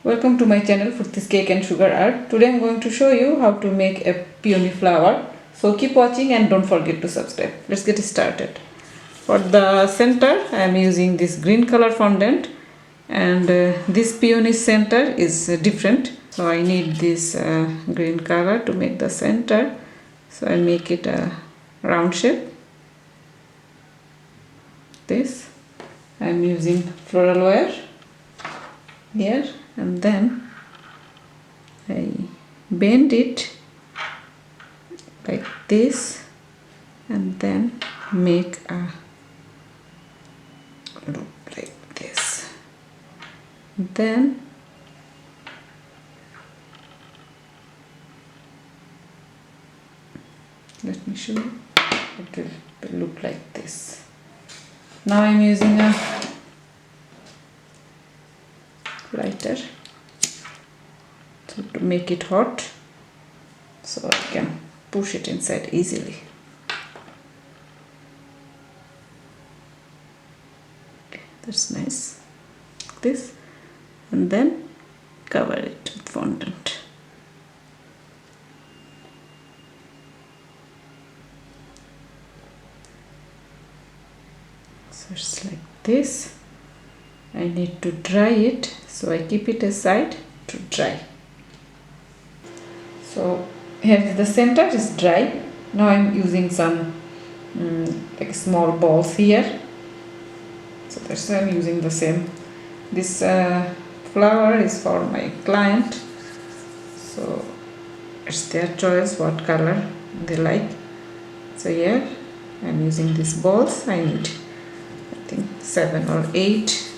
Welcome to my channel Furty's Cake and Sugar Art. Today I'm going to show you how to make a peony flower. So keep watching and don't forget to subscribe. Let's get started. For the center I am using this green color fondant, and this peony center is different. So I need this green color to make the center. So I make it a round shape. This I am using floral wire here, and then I bend it like this and then make a loop like this. Then let me show you. It will look like this. Now I'm using a lighter to make it hot so I can push it inside easily. Okay, that's nice. Like this, and then cover it with fondant. So it's like this. I need to dry it, so I keep it aside to dry. So here the center is dry. Now I'm using some like small balls here. So that's why I'm using the same. This flower is for my client, so it's their choice what color they like. So here I'm using these balls. I need, I think, 7 or 8.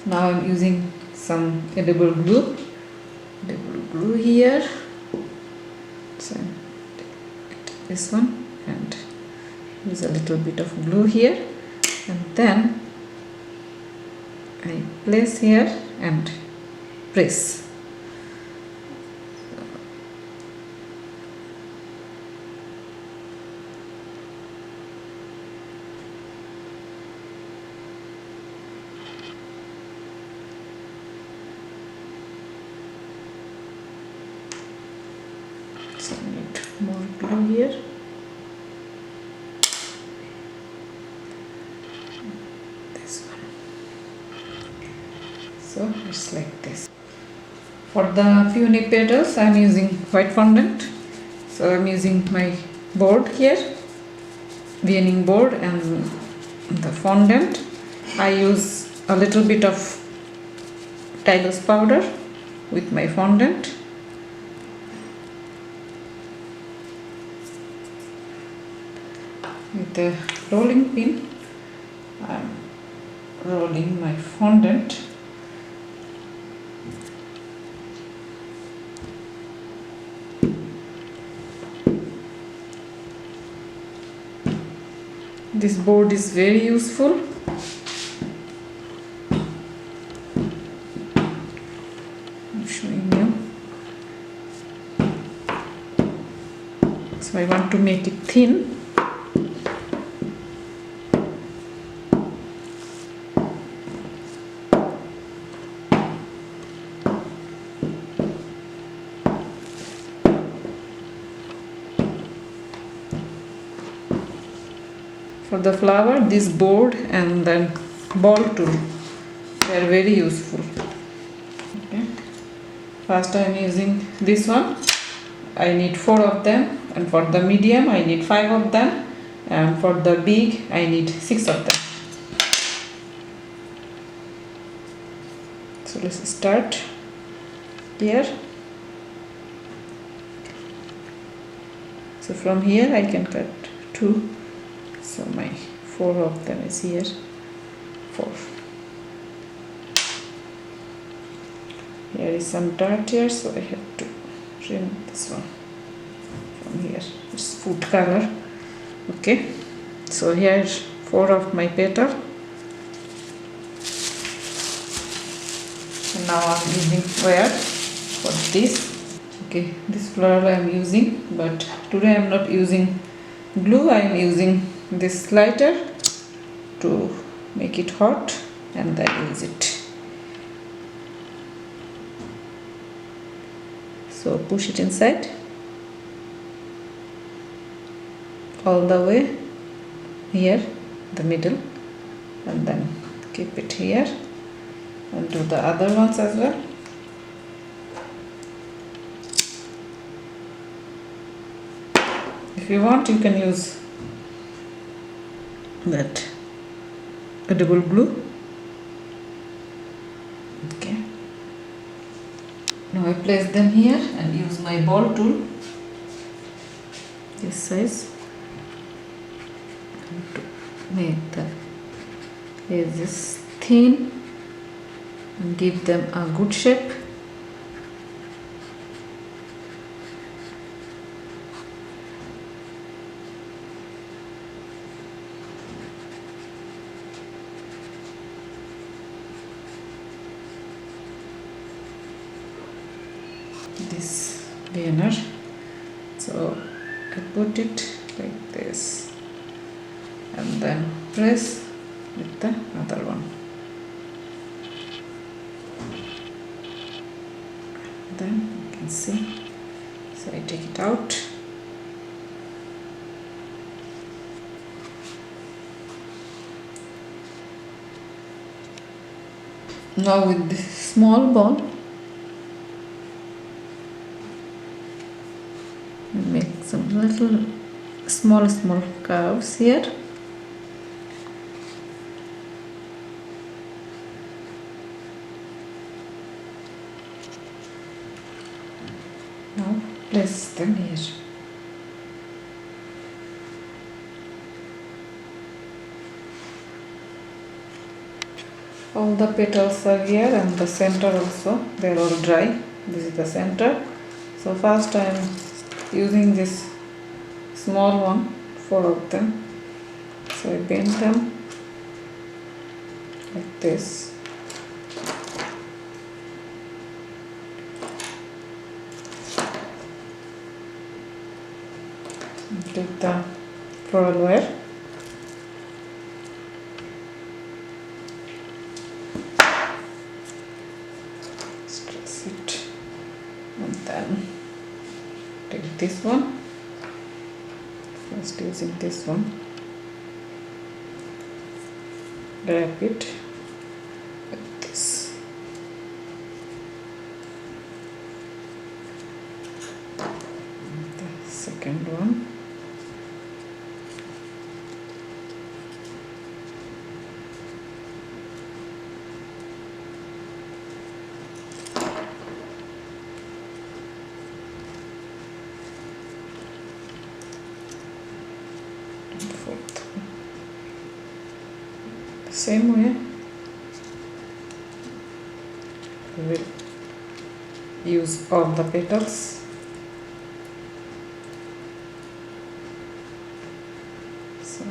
Now I'm using some edible glue here. So take this one and use a little bit of glue here, and then I place here and press. So I need more glue here. This one. So it's like this. For the peony petals I am using white fondant. So I am using my board here, veining board, and the fondant. I use a little bit of Tiger's powder with my fondant. With the rolling pin, I am rolling my fondant. This board is very useful. I'm showing you. So I want to make it thin. For the flower, this board and then ball tool, they are very useful. Okay. First I am using this one. I need 4 of them, and for the medium I need 5 of them, and for the big I need 6 of them. So let's start here. So from here I can cut 2. So my 4 of them is here. 4. Here is some dirt here, so I have to remove this one from here. It's food color. Okay. So here is 4 of my petal. And now I'm using wire for this. Okay, this flower I am using, but today I am not using glue. I am using this lighter to make it hot and then use it. So push it inside all the way here, the middle, and then keep it here and do the other ones as well. If you want, you can use that edible glue. Okay. Now I place them here and use my ball tool, this size, to make the edges thin and give them a good shape. This banner, so I put it like this and then press with the other one, then you can see. So I take it out. Now with this small ball, make some little small curves here. Now place them here. All the petals are here and the center also, they are all dry. This is the center. So first I am using this small one, 4 of them. So I bend them like this. And take the floral wire. Stress it and then take this one, first using this one, wrap it with this. The second one, the same way we will use all the petals. So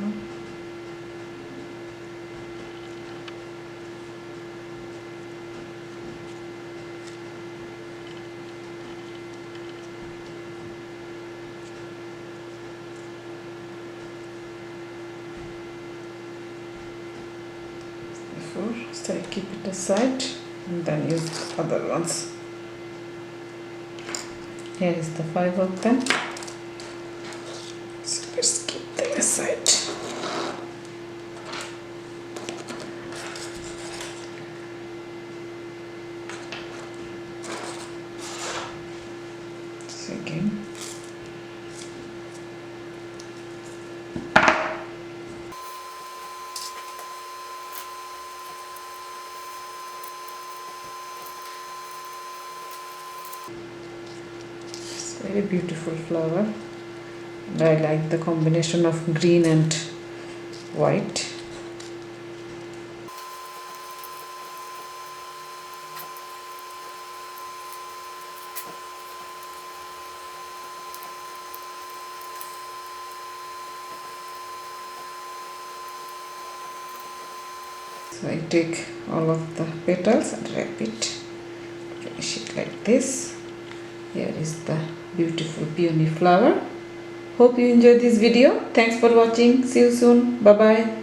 so I keep it aside and then use other ones. Here is the 5 of them. So let's keep them aside. So again. Very beautiful flower, and I like the combination of green and white. So I take all of the petals and wrap it, finish it like this. Here is the beautiful peony flower. Hope you enjoyed this video. Thanks for watching. See you soon. Bye bye.